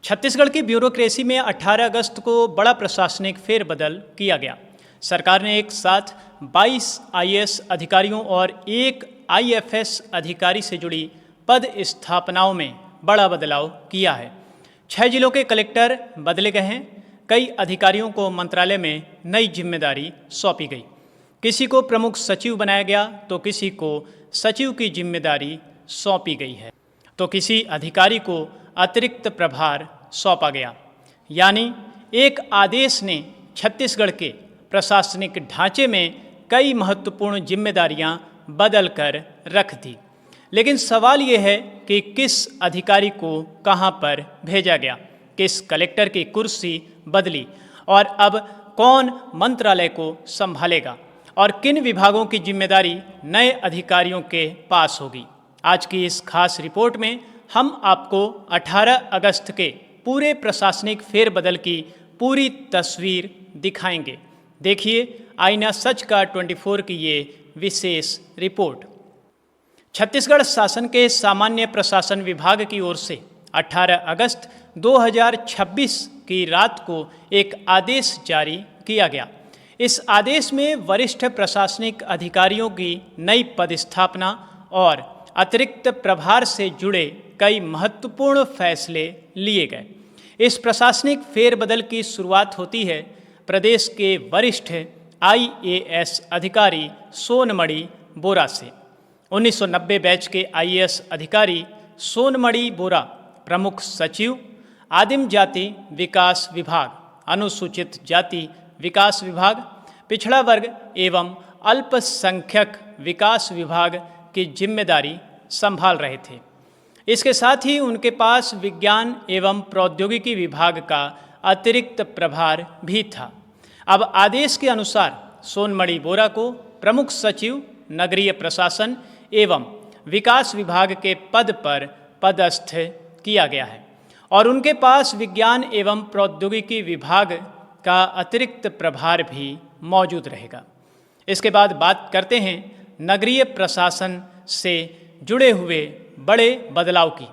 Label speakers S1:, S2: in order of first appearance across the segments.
S1: छत्तीसगढ़ की ब्यूरोक्रेसी में 18 अगस्त को बड़ा प्रशासनिक फेरबदल किया गया। सरकार ने एक साथ 22 आईएएस अधिकारियों और एक आईएफएस अधिकारी से जुड़ी पद स्थापनाओं में बड़ा बदलाव किया है। 6 जिलों के कलेक्टर बदले गए हैं। कई अधिकारियों को मंत्रालय में नई जिम्मेदारी सौंपी गई। किसी को प्रमुख सचिव बनाया गया तो किसी को सचिव की जिम्मेदारी सौंपी गई है, तो किसी अधिकारी को अतिरिक्त प्रभार सौंपा गया। यानी एक आदेश ने छत्तीसगढ़ के प्रशासनिक ढांचे में कई महत्वपूर्ण जिम्मेदारियां बदल कर रख दी। लेकिन सवाल ये है कि किस अधिकारी को कहां पर भेजा गया, किस कलेक्टर की कुर्सी बदली और अब कौन मंत्रालय को संभालेगा और किन विभागों की जिम्मेदारी नए अधिकारियों के पास होगी। आज की इस खास रिपोर्ट में हम आपको 18 अगस्त के पूरे प्रशासनिक फेरबदल की पूरी तस्वीर दिखाएंगे। देखिए आईना सच का 24 की ये विशेष रिपोर्ट। छत्तीसगढ़ शासन के सामान्य प्रशासन विभाग की ओर से 18 अगस्त 2026 की रात को एक आदेश जारी किया गया। इस आदेश में वरिष्ठ प्रशासनिक अधिकारियों की नई पदस्थापना और अतिरिक्त प्रभार से जुड़े कई महत्वपूर्ण फैसले लिए गए। इस प्रशासनिक फेरबदल की शुरुआत होती है प्रदेश के वरिष्ठ आईएएस अधिकारी सोनमणि बोरा से। 1990 बैच के आईएएस अधिकारी सोनमणि बोरा प्रमुख सचिव, आदिम जाति विकास विभाग, अनुसूचित जाति विकास विभाग, पिछड़ा वर्ग एवं अल्पसंख्यक विकास विभाग की जिम्मेदारी संभाल रहे थे। इसके साथ ही उनके पास विज्ञान एवं प्रौद्योगिकी विभाग का अतिरिक्त प्रभार भी था। अब आदेश के अनुसार सोनमणि बोरा को प्रमुख सचिव नगरीय प्रशासन एवं विकास विभाग के पद पर पदस्थ किया गया है और उनके पास विज्ञान एवं प्रौद्योगिकी विभाग का अतिरिक्त प्रभार भी मौजूद रहेगा। इसके बाद बात करते हैं नगरीय प्रशासन से जुड़े हुए बड़े बदलाव की।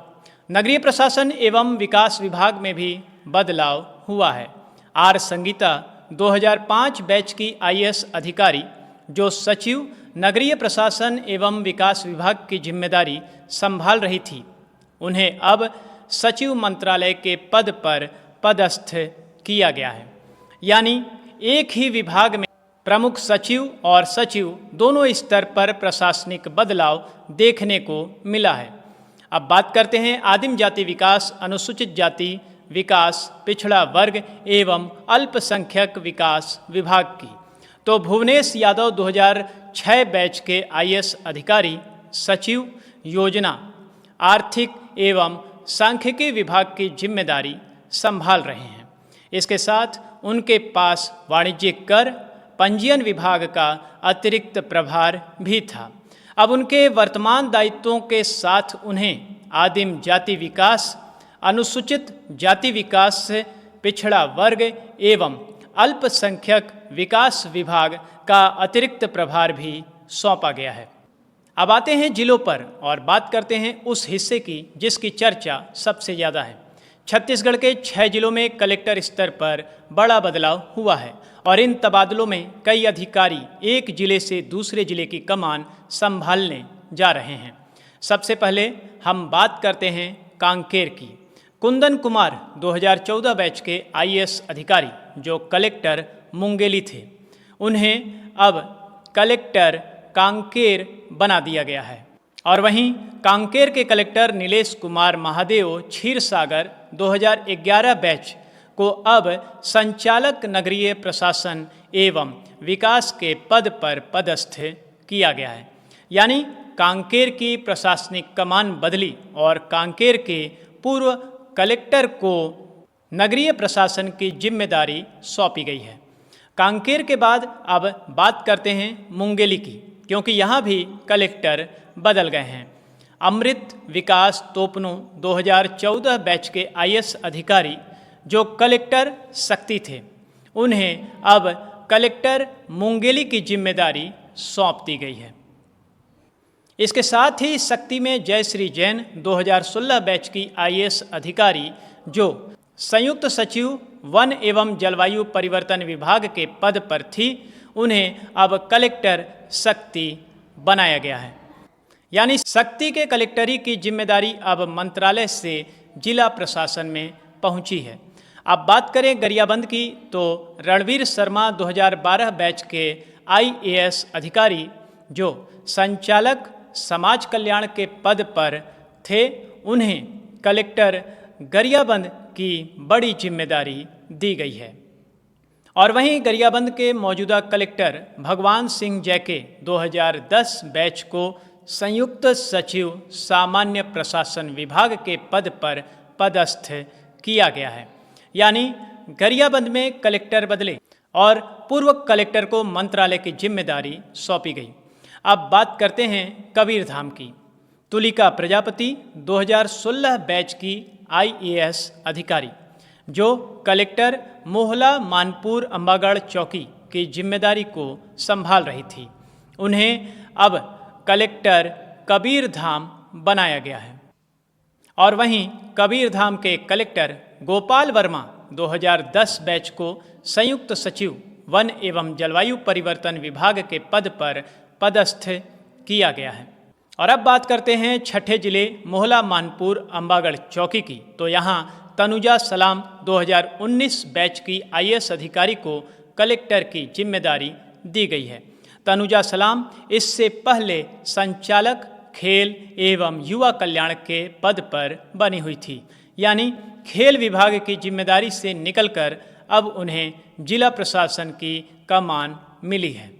S1: नगरीय प्रशासन एवं विकास विभाग में भी बदलाव हुआ है। आर संगीता 2005 बैच की आईएएस अधिकारी जो सचिव नगरीय प्रशासन एवं विकास विभाग की जिम्मेदारी संभाल रही थी, उन्हें अब सचिव मंत्रालय के पद पर पदस्थ किया गया है। यानी एक ही विभाग में प्रमुख सचिव और सचिव दोनों स्तर पर प्रशासनिक बदलाव देखने को मिला है। अब बात करते हैं आदिम जाति विकास, अनुसूचित जाति विकास, पिछड़ा वर्ग एवं अल्पसंख्यक विकास विभाग की। तो भुवनेश यादव 2006 बैच के आईएएस अधिकारी सचिव योजना, आर्थिक एवं सांख्यिकी विभाग की जिम्मेदारी संभाल रहे हैं। इसके साथ उनके पास वाणिज्यिक कर, पंजीयन विभाग का अतिरिक्त प्रभार भी था। अब उनके वर्तमान दायित्वों के साथ उन्हें आदिम जाति विकास, अनुसूचित जाति विकास, पिछड़ा वर्ग एवं अल्पसंख्यक विकास विभाग का अतिरिक्त प्रभार भी सौंपा गया है। अब आते हैं जिलों पर और बात करते हैं उस हिस्से की जिसकी चर्चा सबसे ज़्यादा है। छत्तीसगढ़ के 6 जिलों में कलेक्टर स्तर पर बड़ा बदलाव हुआ है और इन तबादलों में कई अधिकारी एक जिले से दूसरे जिले की कमान संभालने जा रहे हैं। सबसे पहले हम बात करते हैं कांकेर की। कुंदन कुमार 2014 बैच के आईएएस अधिकारी जो कलेक्टर मुंगेली थे, उन्हें अब कलेक्टर कांकेर बना दिया गया है। और वहीं कांकेर के कलेक्टर नीलेश कुमार महादेव क्षीरसागर 2011 बैच को अब संचालक नगरीय प्रशासन एवं विकास के पद पर पदस्थ किया गया है। यानी कांकेर की प्रशासनिक कमान बदली और कांकेर के पूर्व कलेक्टर को नगरीय प्रशासन की जिम्मेदारी सौंपी गई है। कांकेर के बाद अब बात करते हैं मुंगेली की, क्योंकि यहाँ भी कलेक्टर बदल गए हैं। अमृत विकास तोपनो 2014 बैच के आईएएस अधिकारी जो कलेक्टर शक्ति थे, उन्हें अब कलेक्टर मुंगेली की जिम्मेदारी सौंप दी गई है। इसके साथ ही शक्ति में जयश्री जैन 2016 बैच की आईएएस अधिकारी जो संयुक्त सचिव वन एवं जलवायु परिवर्तन विभाग के पद पर थी, उन्हें अब कलेक्टर शक्ति बनाया गया है। यानी शक्ति के कलेक्टरी की जिम्मेदारी अब मंत्रालय से जिला प्रशासन में पहुंची है। अब बात करें गरियाबंद की, तो रणवीर शर्मा 2012 बैच के IAS अधिकारी जो संचालक समाज कल्याण के पद पर थे, उन्हें कलेक्टर गरियाबंद की बड़ी जिम्मेदारी दी गई है। और वहीं गरियाबंद के मौजूदा कलेक्टर भगवान सिंह जैके 2010 बैच को संयुक्त सचिव सामान्य प्रशासन विभाग के पद पर पदस्थ किया गया है। यानी गरियाबंद में कलेक्टर बदले और पूर्व कलेक्टर को मंत्रालय की जिम्मेदारी सौंपी गई। अब बात करते हैं कबीरधाम की। तुलिका प्रजापति 2016 बैच की IAS अधिकारी जो कलेक्टर मोहला मानपुर अंबागढ़ चौकी की जिम्मेदारी को संभाल रही थी, उन्हें अब कलेक्टर कबीरधाम बनाया गया है। और वहीं कबीरधाम के कलेक्टर गोपाल वर्मा 2010 बैच को संयुक्त सचिव वन एवं जलवायु परिवर्तन विभाग के पद पर पदस्थ किया गया है। और अब बात करते हैं छठे जिले मोहला मानपुर अंबागढ़ चौकी की, तो यहाँ तनुजा सलाम 2019 बैच की IAS अधिकारी को कलेक्टर की जिम्मेदारी दी गई है। तनुजा सलाम इससे पहले संचालक खेल एवं युवा कल्याण के पद पर बनी हुई थी, यानी खेल विभाग की जिम्मेदारी से निकलकर अब उन्हें जिला प्रशासन की कमान मिली है।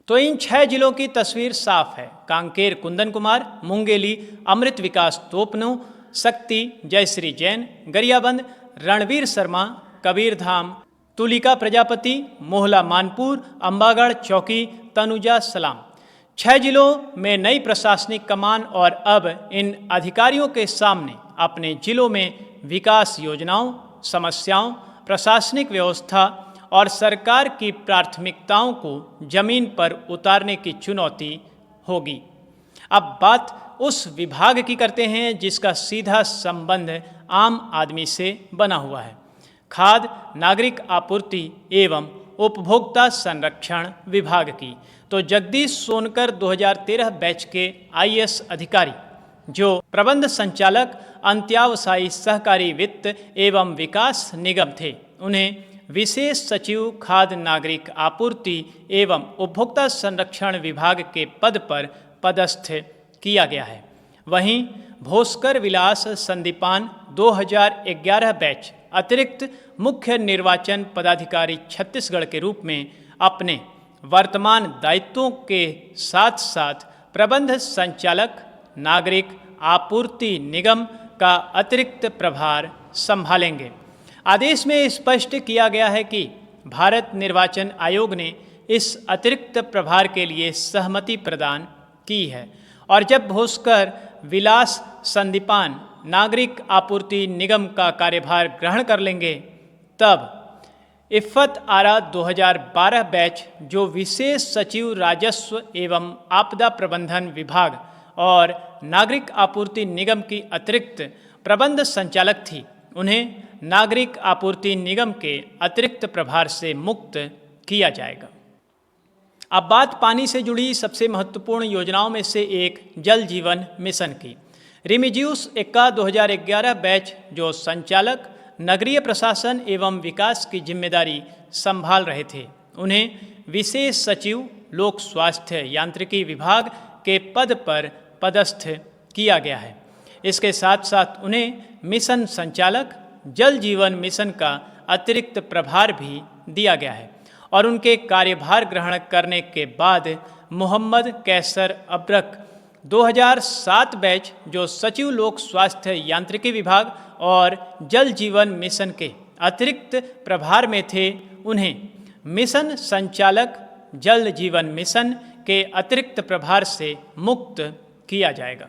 S1: तो इन 6 जिलों की तस्वीर साफ है। कांकेर कुंदन कुमार, मुंगेली अमृत विकास तोपनो, शक्ति जयश्री जैन, गरियाबंद रणवीर शर्मा, कबीरधाम तुलिका प्रजापति, मोहला मानपुर अंबागढ़ चौकी तनुजा सलाम। 6 जिलों में नई प्रशासनिक कमान और अब इन अधिकारियों के सामने अपने जिलों में विकास योजनाओं, समस्याओं, प्रशासनिक व्यवस्था और सरकार की प्राथमिकताओं को जमीन पर उतारने की चुनौती होगी। अब बात उस विभाग की करते हैं जिसका सीधा संबंध आम आदमी से बना हुआ है, खाद्य नागरिक आपूर्ति एवं उपभोक्ता संरक्षण विभाग की। तो जगदीश सोनकर 2013 बैच के IAS अधिकारी जो प्रबंध संचालक अंत्यावसायी सहकारी वित्त एवं विकास निगम थे, उन्हें विशेष सचिव खाद्य नागरिक आपूर्ति एवं उपभोक्ता संरक्षण विभाग के पद पर पदस्थ किया गया है। वहीं भोस्कर विलास संदीपान 2011 बैच अतिरिक्त मुख्य निर्वाचन पदाधिकारी छत्तीसगढ़ के रूप में अपने वर्तमान दायित्वों के साथ साथ प्रबंध संचालक नागरिक आपूर्ति निगम का अतिरिक्त प्रभार संभालेंगे। आदेश में स्पष्ट किया गया है कि भारत निर्वाचन आयोग ने इस अतिरिक्त प्रभार के लिए सहमति प्रदान की है और जब भोस्कर विलास संदीपान नागरिक आपूर्ति निगम का कार्यभार ग्रहण कर लेंगे, तब इफ़्फ़त आरा 2012 बैच जो विशेष सचिव राजस्व एवं आपदा प्रबंधन विभाग और नागरिक आपूर्ति निगम की अतिरिक्त प्रबंध संचालक थी, उन्हें नागरिक आपूर्ति निगम के अतिरिक्त प्रभार से मुक्त किया जाएगा। अब बात पानी से जुड़ी सबसे महत्वपूर्ण योजनाओं में से एक जल जीवन मिशन की। रिमिजियूस एक्का 2011 बैच जो संचालक नगरीय प्रशासन एवं विकास की जिम्मेदारी संभाल रहे थे, उन्हें विशेष सचिव लोक स्वास्थ्य यांत्रिकी विभाग के पद पर पदस्थ किया गया है। इसके साथ साथ उन्हें मिशन संचालक जल जीवन मिशन का अतिरिक्त प्रभार भी दिया गया है और उनके कार्यभार ग्रहण करने के बाद मोहम्मद कैसर अब्रक 2007 बैच जो सचिव लोक स्वास्थ्य यांत्रिकी विभाग और जल जीवन मिशन के अतिरिक्त प्रभार में थे, उन्हें मिशन संचालक जल जीवन मिशन के अतिरिक्त प्रभार से मुक्त किया जाएगा।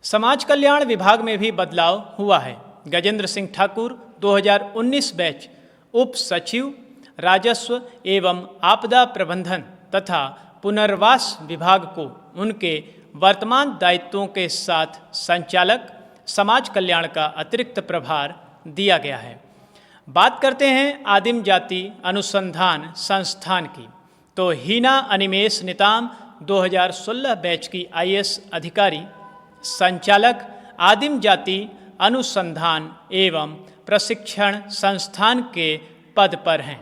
S1: समाज कल्याण विभाग में भी बदलाव हुआ है। गजेंद्र सिंह ठाकुर 2019 बैच उप सचिव राजस्व एवं आपदा प्रबंधन तथा पुनर्वास विभाग को उनके वर्तमान दायित्वों के साथ संचालक समाज कल्याण का अतिरिक्त प्रभार दिया गया है। बात करते हैं आदिम जाति अनुसंधान संस्थान की, तो हीना अनिमेष निताम 2016 बैच की IAS अधिकारी संचालक आदिम जाति अनुसंधान एवं प्रशिक्षण संस्थान के पद पर हैं।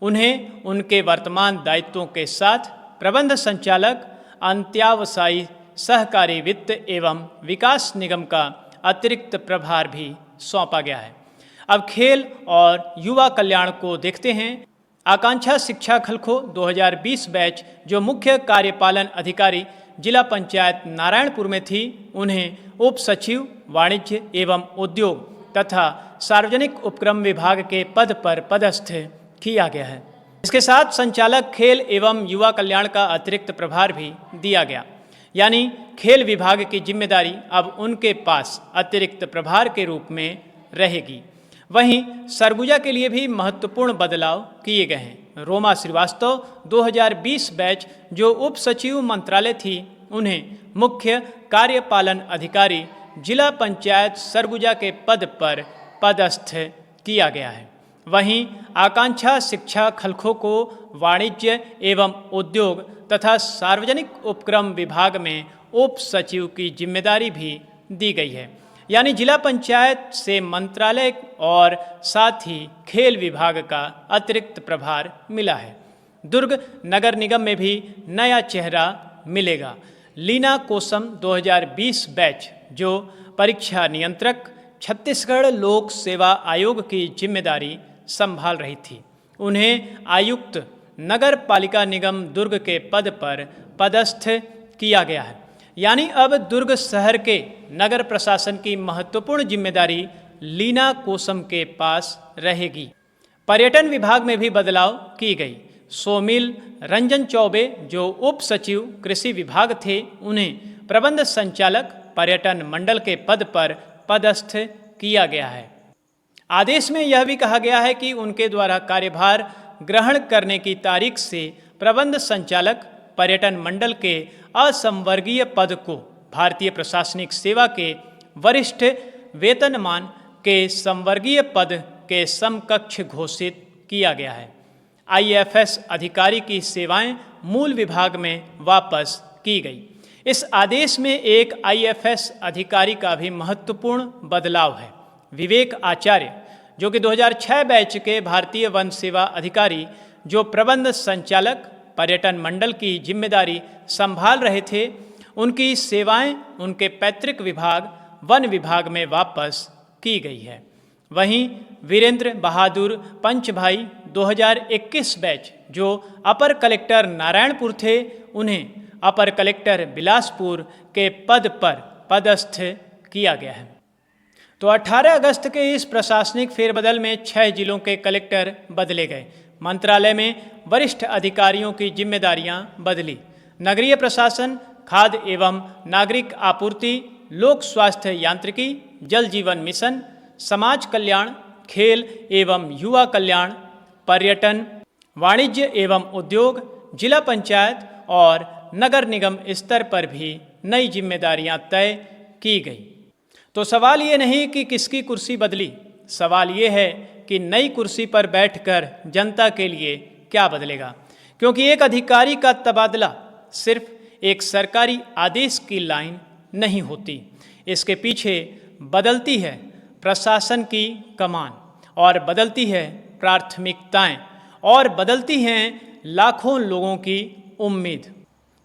S1: उन्हें उनके वर्तमान दायित्वों के साथ प्रबंध संचालक अंत्यावसायी सहकारी वित्त एवं विकास निगम का अतिरिक्त प्रभार भी सौंपा गया है। अब खेल और युवा कल्याण को देखते हैं। आकांक्षा शिक्षा खलखो 2020 बैच जो मुख्य कार्यपालन अधिकारी जिला पंचायत नारायणपुर में थी, उन्हें उप सचिव वाणिज्य एवं उद्योग तथा सार्वजनिक उपक्रम विभाग के पद पर पदस्थ किया गया है। इसके साथ संचालक खेल एवं युवा कल्याण का अतिरिक्त प्रभार भी दिया गया, यानी खेल विभाग की जिम्मेदारी अब उनके पास अतिरिक्त प्रभार के रूप में रहेगी। वहीं सरगुजा के लिए भी महत्वपूर्ण बदलाव किए गए हैं। रोमा श्रीवास्तव 2020 बैच जो उप सचिव मंत्रालय थी, उन्हें मुख्य कार्यपालन अधिकारी जिला पंचायत सरगुजा के पद पर पदस्थ किया गया है। वहीं आकांक्षा शिक्षा खलखो को वाणिज्य एवं उद्योग तथा सार्वजनिक उपक्रम विभाग में उप सचिव की जिम्मेदारी भी दी गई है, यानी जिला पंचायत से मंत्रालय और साथ ही खेल विभाग का अतिरिक्त प्रभार मिला है। दुर्ग नगर निगम में भी नया चेहरा मिलेगा। लीना कोसम 2020 बैच जो परीक्षा नियंत्रक छत्तीसगढ़ लोक सेवा आयोग की जिम्मेदारी संभाल रही थी, उन्हें आयुक्त नगर पालिका निगम दुर्ग के पद पर पदस्थ किया गया है, यानी अब दुर्ग शहर के नगर प्रशासन की महत्वपूर्ण जिम्मेदारी लीना कोसम के पास रहेगी। पर्यटन विभाग में भी बदलाव की गई। सोमिल रंजन चौबे जो उप सचिव कृषि विभाग थे, उन्हें प्रबंध संचालक पर्यटन मंडल के पद पर पदस्थ किया गया है। आदेश में यह भी कहा गया है कि उनके द्वारा कार्यभार ग्रहण करने की तारीख से प्रबंध संचालक पर्यटन मंडल के असंवर्गीय पद को भारतीय प्रशासनिक सेवा के वरिष्ठ वेतनमान के संवर्गीय पद के समकक्ष घोषित किया गया है। IFS अधिकारी की सेवाएं मूल विभाग में वापस की गई। इस आदेश में एक IFS अधिकारी का भी महत्वपूर्ण बदलाव है। विवेक आचार्य जो कि 2006 बैच के भारतीय वन सेवा अधिकारी जो प्रबंध संचालक पर्यटन मंडल की जिम्मेदारी संभाल रहे थे, उनकी सेवाएं उनके पैतृक विभाग वन विभाग में वापस की गई है। वहीं वीरेंद्र बहादुर पंचभाई 2021 बैच जो अपर कलेक्टर नारायणपुर थे, उन्हें अपर कलेक्टर बिलासपुर के पद पर पदस्थ किया गया है। तो 18 अगस्त के इस प्रशासनिक फेरबदल में 6 जिलों के कलेक्टर बदले गए। मंत्रालय में वरिष्ठ अधिकारियों की जिम्मेदारियां बदली। नगरीय प्रशासन, खाद्य एवं नागरिक आपूर्ति, लोक स्वास्थ्य यांत्रिकी, जल जीवन मिशन, समाज कल्याण, खेल एवं युवा कल्याण, पर्यटन, वाणिज्य एवं उद्योग, जिला पंचायत और नगर निगम स्तर पर भी नई जिम्मेदारियां तय की गई। तो सवाल ये नहीं कि किसकी कुर्सी बदली, सवाल ये है कि नई कुर्सी पर बैठकर जनता के लिए क्या बदलेगा। क्योंकि एक अधिकारी का तबादला सिर्फ एक सरकारी आदेश की लाइन नहीं होती, इसके पीछे बदलती है प्रशासन की कमान और बदलती है प्राथमिकताएं और बदलती हैं लाखों लोगों की उम्मीद।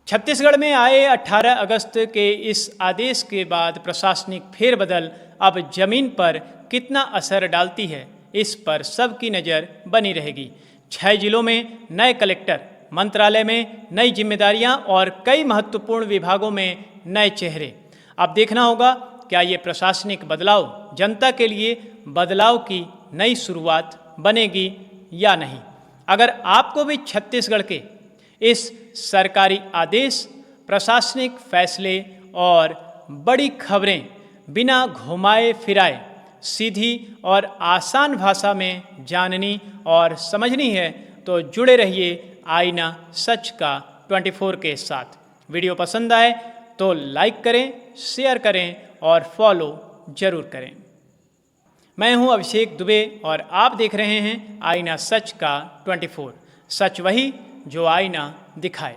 S1: छत्तीसगढ़ में आए 18 अगस्त के इस आदेश के बाद प्रशासनिक फेरबदल अब जमीन पर कितना असर डालती है, इस पर सबकी नज़र बनी रहेगी। 6 जिलों में नए कलेक्टर, मंत्रालय में नई जिम्मेदारियां और कई महत्वपूर्ण विभागों में नए चेहरे। अब देखना होगा क्या ये प्रशासनिक बदलाव जनता के लिए बदलाव की नई शुरुआत बनेगी या नहीं। अगर आपको भी छत्तीसगढ़ के इस सरकारी आदेश, प्रशासनिक फैसले और बड़ी खबरें बिना घुमाए फिराए सीधी और आसान भाषा में जाननी और समझनी है तो जुड़े रहिए आईना सच का 24 के साथ। वीडियो पसंद आए तो लाइक करें, शेयर करें और फॉलो जरूर करें। मैं हूं अभिषेक दुबे और आप देख रहे हैं आईना सच का 24। सच वही जो आईना दिखाए।